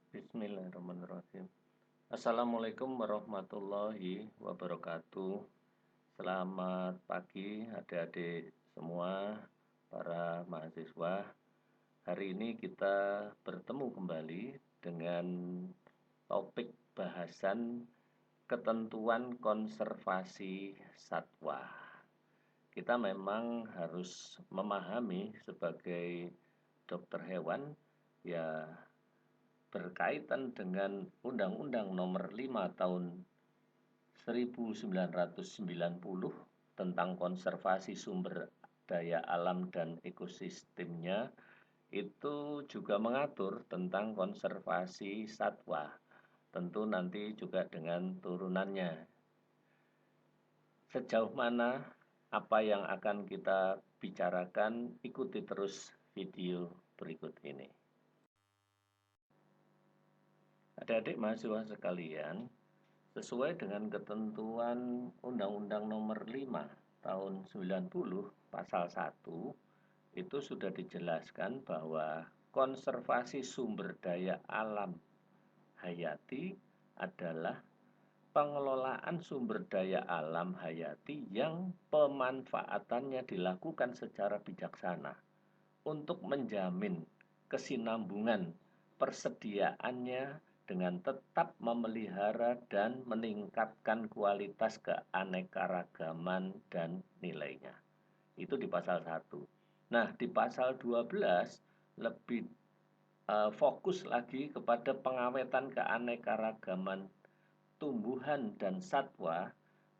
Bismillahirrahmanirrahim. Assalamualaikum warahmatullahi wabarakatuh. Selamat pagi adik-adik semua, para mahasiswa. Hari ini kita bertemu kembali dengan topik bahasan ketentuan konservasi satwa. Kita memang harus memahami sebagai dokter hewan, ya, berkaitan dengan Undang-Undang Nomor 5 Tahun 1990 tentang konservasi sumber daya alam dan ekosistemnya, itu juga mengatur tentang konservasi satwa. Tentu nanti juga dengan turunannya. Sejauh mana apa yang akan kita bicarakan, ikuti terus video berikut ini. Adik-adik mahasiswa sekalian, sesuai dengan ketentuan Undang-Undang Nomor 5 Tahun 90 Pasal 1, itu sudah dijelaskan bahwa konservasi sumber daya alam hayati adalah pengelolaan sumber daya alam hayati yang pemanfaatannya dilakukan secara bijaksana untuk menjamin kesinambungan persediaannya dengan tetap memelihara dan meningkatkan kualitas keanekaragaman dan nilainya. Itu di pasal 1. Nah, di pasal 12 lebih fokus lagi kepada pengawetan keanekaragaman tumbuhan dan satwa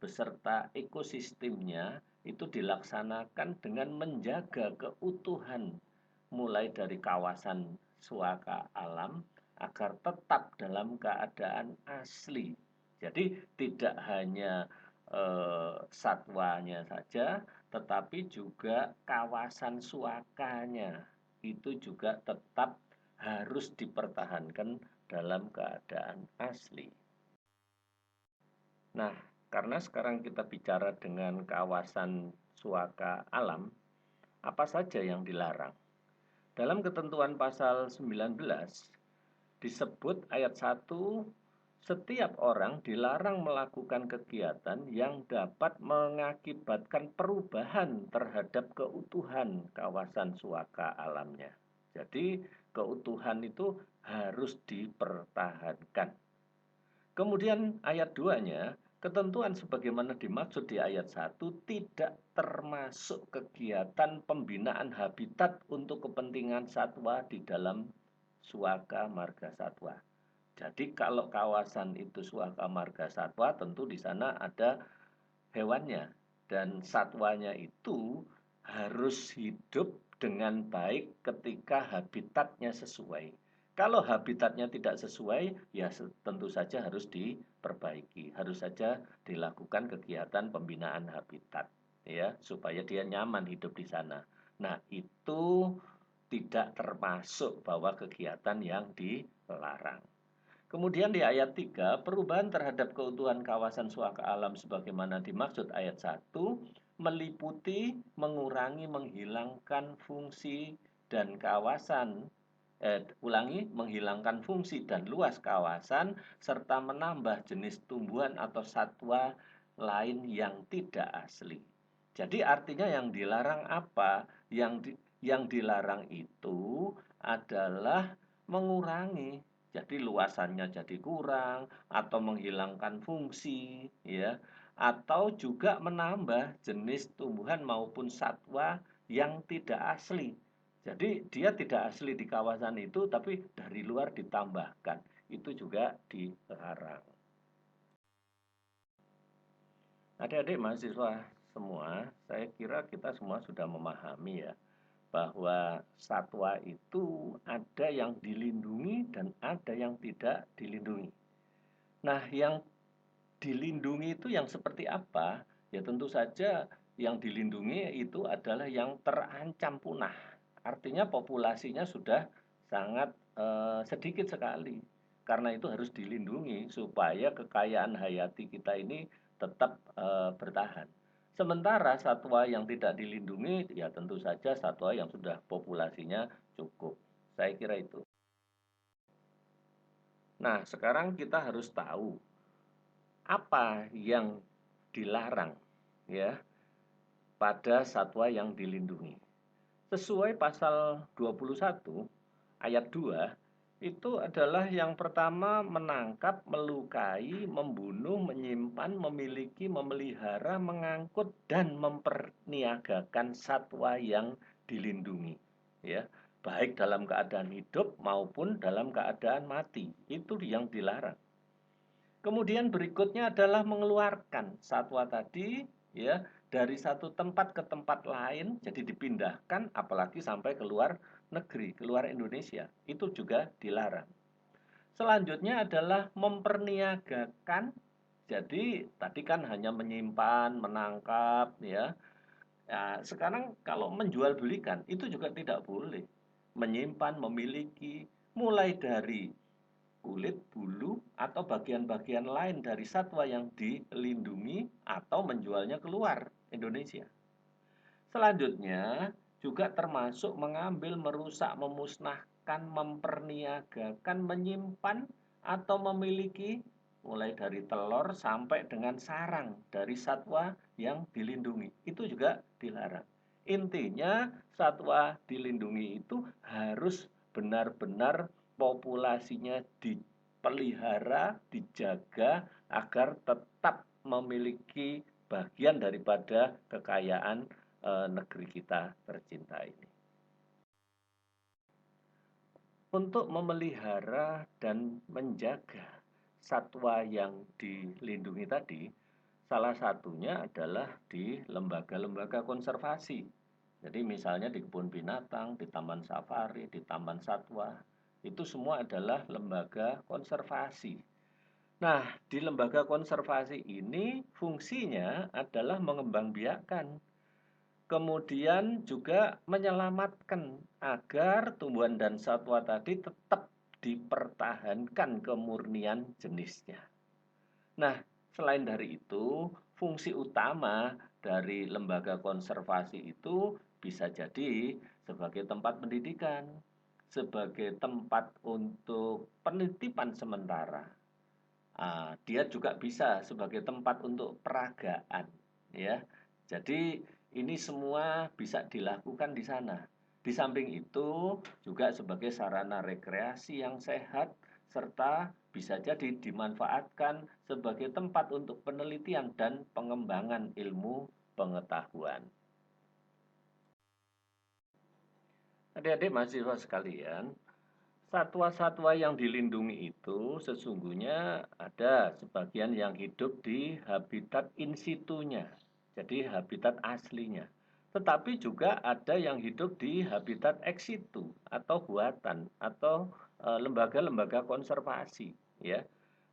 beserta ekosistemnya itu dilaksanakan dengan menjaga keutuhan mulai dari kawasan suaka alam agar tetap dalam keadaan asli. Jadi tidak hanya satwanya saja, tetapi juga kawasan suakanya itu juga tetap harus dipertahankan dalam keadaan asli. Nah, karena sekarang kita bicara dengan kawasan suaka alam, apa saja yang dilarang? Dalam ketentuan pasal 19 disebut ayat 1, setiap orang dilarang melakukan kegiatan yang dapat mengakibatkan perubahan terhadap keutuhan kawasan suaka alamnya. Jadi, keutuhan itu harus dipertahankan. Kemudian ayat 2-nya, ketentuan sebagaimana dimaksud di ayat 1 tidak termasuk kegiatan pembinaan habitat untuk kepentingan satwa di dalam suaka marga satwa. Jadi kalau kawasan itu suaka marga satwa, tentu di sana ada hewannya dan satwanya itu harus hidup dengan baik ketika habitatnya sesuai. Kalau habitatnya tidak sesuai, ya tentu saja harus diperbaiki, harus saja dilakukan kegiatan pembinaan habitat, ya, supaya dia nyaman hidup di sana. Nah, itu tidak termasuk bahwa kegiatan yang dilarang. Kemudian di ayat 3, perubahan terhadap keutuhan kawasan suaka alam sebagaimana dimaksud ayat 1 meliputi mengurangi, menghilangkan fungsi dan kawasan menghilangkan fungsi dan luas kawasan serta menambah jenis tumbuhan atau satwa lain yang tidak asli. Jadi artinya yang dilarang apa? Yang dilarang itu adalah mengurangi, jadi luasannya jadi kurang atau menghilangkan fungsi, ya, atau juga menambah jenis tumbuhan maupun satwa yang tidak asli. Jadi dia tidak asli di kawasan itu, tapi dari luar ditambahkan. Itu juga dilarang. Adik-adik mahasiswa semua, saya kira kita semua sudah memahami, ya, bahwa satwa itu ada yang dilindungi dan ada yang tidak dilindungi. Nah, yang dilindungi itu yang seperti apa? Ya tentu saja yang dilindungi itu adalah yang terancam punah. Artinya populasinya sudah sangat sedikit sekali. Karena itu harus dilindungi supaya kekayaan hayati kita ini tetap bertahan. Sementara satwa yang tidak dilindungi, ya tentu saja satwa yang sudah populasinya cukup. Saya kira itu. Nah, sekarang kita harus tahu apa yang dilarang ya pada satwa yang dilindungi. Sesuai pasal 21 ayat 2 itu adalah yang pertama menangkap, melukai, membunuh, menyimpan, memiliki, memelihara, mengangkut dan memperniagakan satwa yang dilindungi. Ya, baik dalam keadaan hidup maupun dalam keadaan mati. Itu yang dilarang. Kemudian berikutnya adalah mengeluarkan satwa tadi ya dari satu tempat ke tempat lain, jadi dipindahkan apalagi sampai keluar negeri, keluar Indonesia. Itu juga dilarang. Selanjutnya adalah memperniagakan. Jadi tadi kan hanya menyimpan, menangkap ya. Ya, sekarang kalau menjual belikan itu juga tidak boleh. Menyimpan, memiliki mulai dari kulit, bulu, atau bagian-bagian lain dari satwa yang dilindungi atau menjualnya keluar Indonesia. Selanjutnya juga termasuk mengambil, merusak, memusnahkan, memperniagakan, menyimpan, atau memiliki mulai dari telur sampai dengan sarang dari satwa yang dilindungi. Itu juga dilarang. Intinya satwa dilindungi itu harus benar-benar populasinya dipelihara, dijaga agar tetap memiliki bagian daripada kekayaan negeri kita tercinta ini. Untuk memelihara dan menjaga satwa yang dilindungi tadi, salah satunya adalah di lembaga-lembaga konservasi. Jadi misalnya di kebun binatang, di taman safari, di taman satwa, itu semua adalah lembaga konservasi. Nah, di lembaga konservasi ini fungsinya adalah mengembangbiakkan, kemudian juga menyelamatkan agar tumbuhan dan satwa tadi tetap dipertahankan kemurnian jenisnya. Nah, selain dari itu, fungsi utama dari lembaga konservasi itu bisa jadi sebagai tempat pendidikan, sebagai tempat untuk penitipan sementara. Dia juga bisa sebagai tempat untuk peragaan, ya. Jadi ini semua bisa dilakukan di sana. Di samping itu juga sebagai sarana rekreasi yang sehat serta bisa jadi dimanfaatkan sebagai tempat untuk penelitian dan pengembangan ilmu pengetahuan. Adik-adik mahasiswa sekalian, satwa-satwa yang dilindungi itu sesungguhnya ada sebagian yang hidup di habitat in situ-nya, jadi habitat aslinya. Tetapi juga ada yang hidup di habitat ex situ atau buatan atau lembaga-lembaga konservasi, ya.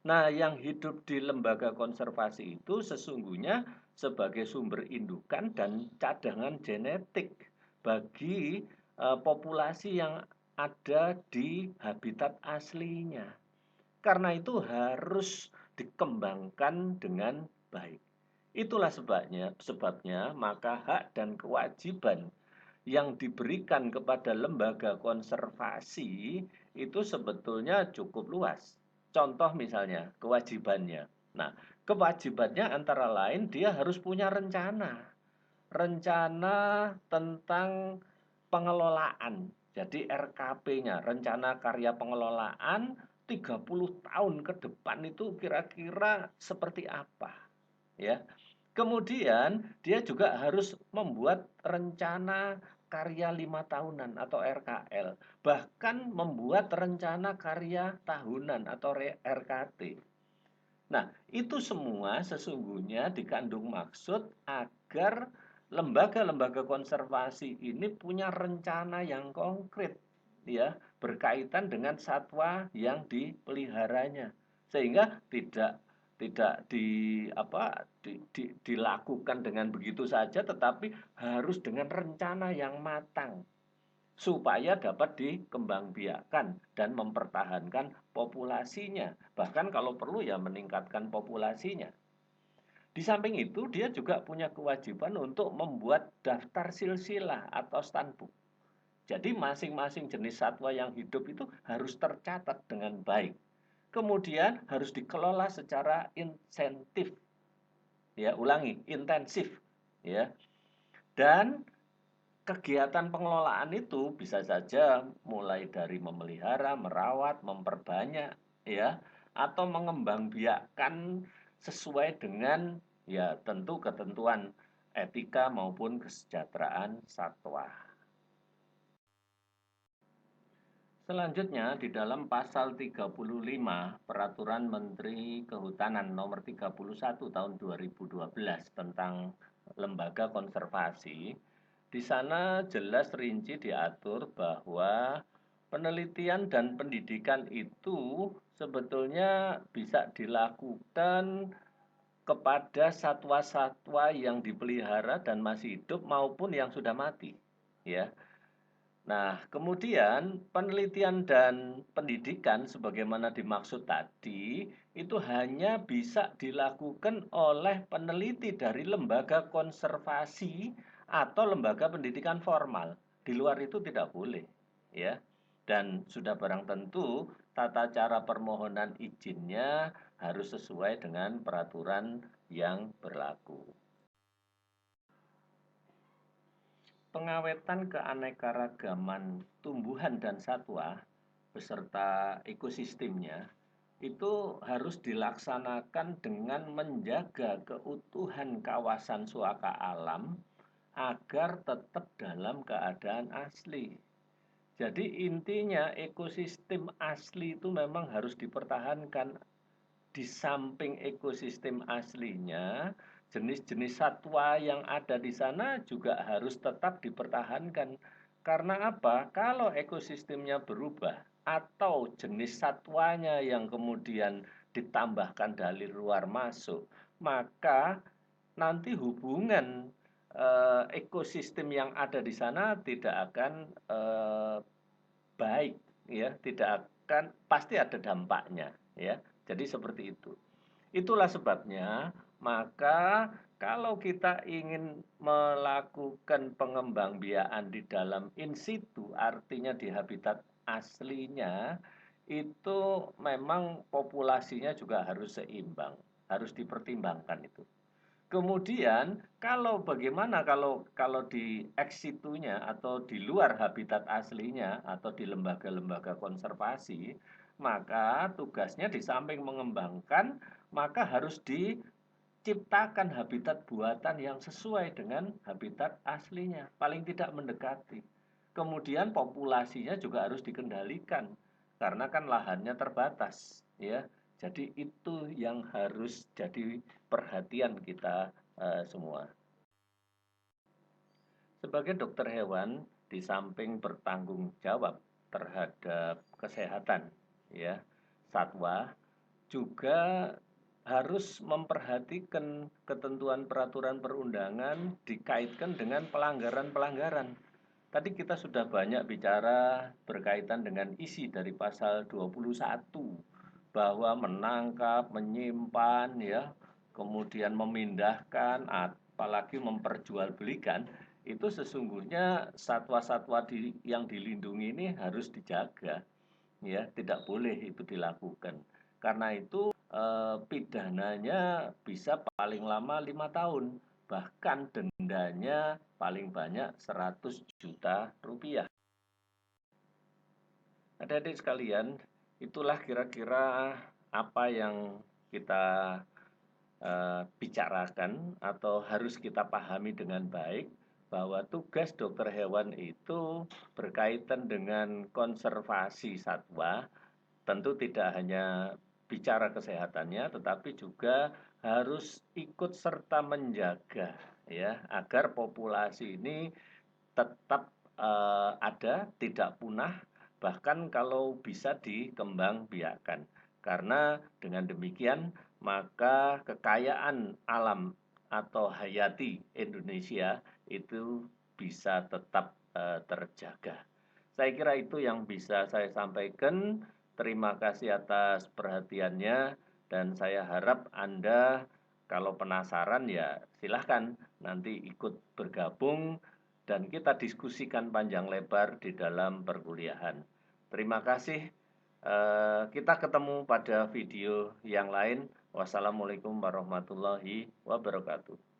Nah, yang hidup di lembaga konservasi itu sesungguhnya sebagai sumber indukan dan cadangan genetik bagi populasi yang ada di habitat aslinya. Karena itu harus dikembangkan dengan baik. Itulah sebabnya maka hak dan kewajiban yang diberikan kepada lembaga konservasi itu sebetulnya cukup luas. Contoh misalnya kewajibannya. Nah, kewajibannya antara lain dia harus punya rencana. Rencana tentang pengelolaan. Jadi RKP-nya, rencana karya pengelolaan 30 tahun ke depan itu kira-kira seperti apa, ya. Kemudian dia juga harus membuat rencana karya 5 tahunan atau RKL, bahkan membuat rencana karya tahunan atau RKT. Nah, itu semua sesungguhnya dikandung maksud agar lembaga-lembaga konservasi ini punya rencana yang konkret ya, berkaitan dengan satwa yang dipeliharanya. Sehingga tidak dilakukan dengan begitu saja, tetapi harus dengan rencana yang matang supaya dapat dikembangbiakkan dan mempertahankan populasinya. Bahkan kalau perlu ya meningkatkan populasinya. Di samping itu dia juga punya kewajiban untuk membuat daftar silsilah atau standbook. Jadi masing-masing jenis satwa yang hidup itu harus tercatat dengan baik. kemudian harus dikelola secara intensif, ya, intensif, ya. Dan kegiatan pengelolaan itu bisa saja mulai dari memelihara, merawat, memperbanyak, ya, atau mengembangbiakkan sesuai dengan, ya, tentu ketentuan etika maupun kesejahteraan satwa. Selanjutnya di dalam pasal 35 Peraturan Menteri Kehutanan nomor 31 tahun 2012 tentang lembaga konservasi, di sana jelas rinci diatur bahwa penelitian dan pendidikan itu sebetulnya bisa dilakukan kepada satwa-satwa yang dipelihara dan masih hidup maupun yang sudah mati, ya. Nah, kemudian penelitian dan pendidikan sebagaimana dimaksud tadi, itu hanya bisa dilakukan oleh peneliti dari lembaga konservasi atau lembaga pendidikan formal. Di luar itu tidak boleh, ya. Dan sudah barang tentu tata cara permohonan izinnya harus sesuai dengan peraturan yang berlaku. Pengawetan keanekaragaman tumbuhan dan satwa beserta ekosistemnya itu harus dilaksanakan dengan menjaga keutuhan kawasan suaka alam agar tetap dalam keadaan asli. Jadi intinya ekosistem asli itu memang harus dipertahankan. Di samping ekosistem aslinya, jenis-jenis satwa yang ada di sana juga harus tetap dipertahankan. Karena apa? Kalau ekosistemnya berubah atau jenis satwanya yang kemudian ditambahkan dari luar masuk, maka nanti hubungan ekosistem yang ada di sana tidak akan baik, ya, tidak akan, pasti ada dampaknya, ya. Jadi seperti itu. Itulah sebabnya, maka kalau kita ingin melakukan pengembangbiakan di dalam in situ, artinya di habitat aslinya, itu memang populasinya juga harus seimbang, harus dipertimbangkan itu. Kemudian bagaimana kalau di ex situnya atau di luar habitat aslinya atau di lembaga-lembaga konservasi, maka tugasnya di samping mengembangkan, maka harus diciptakan habitat buatan yang sesuai dengan habitat aslinya, paling tidak mendekati. Kemudian populasinya juga harus dikendalikan karena kan lahannya terbatas, ya. Jadi itu yang harus jadi perhatian kita semua. Sebagai dokter hewan, di samping bertanggung jawab terhadap kesehatan, ya, satwa, juga harus memperhatikan ketentuan peraturan perundangan dikaitkan dengan pelanggaran-pelanggaran. Tadi kita sudah banyak bicara berkaitan dengan isi dari pasal 21 bahwa menangkap, menyimpan, ya, kemudian memindahkan, apalagi memperjualbelikan, itu sesungguhnya satwa-satwa yang dilindungi ini harus dijaga, ya, tidak boleh itu dilakukan. Karena itu pidananya bisa paling lama 5 tahun, bahkan dendanya paling banyak 100 juta rupiah. Adik-adik sekalian, itulah kira-kira apa yang kita bicarakan atau harus kita pahami dengan baik, bahwa tugas dokter hewan itu berkaitan dengan konservasi satwa, tentu tidak hanya bicara kesehatannya, tetapi juga harus ikut serta menjaga, ya, agar populasi ini tetap ada, tidak punah, bahkan kalau bisa dikembangbiakkan. Karena dengan demikian maka kekayaan alam atau hayati Indonesia itu bisa tetap terjaga. Saya kira itu yang bisa saya sampaikan. Terima kasih atas perhatiannya dan saya harap Anda kalau penasaran ya silahkan nanti ikut bergabung dan kita diskusikan panjang lebar di dalam perkuliahan. Terima kasih. Kita ketemu pada video yang lain. Wassalamualaikum warahmatullahi wabarakatuh.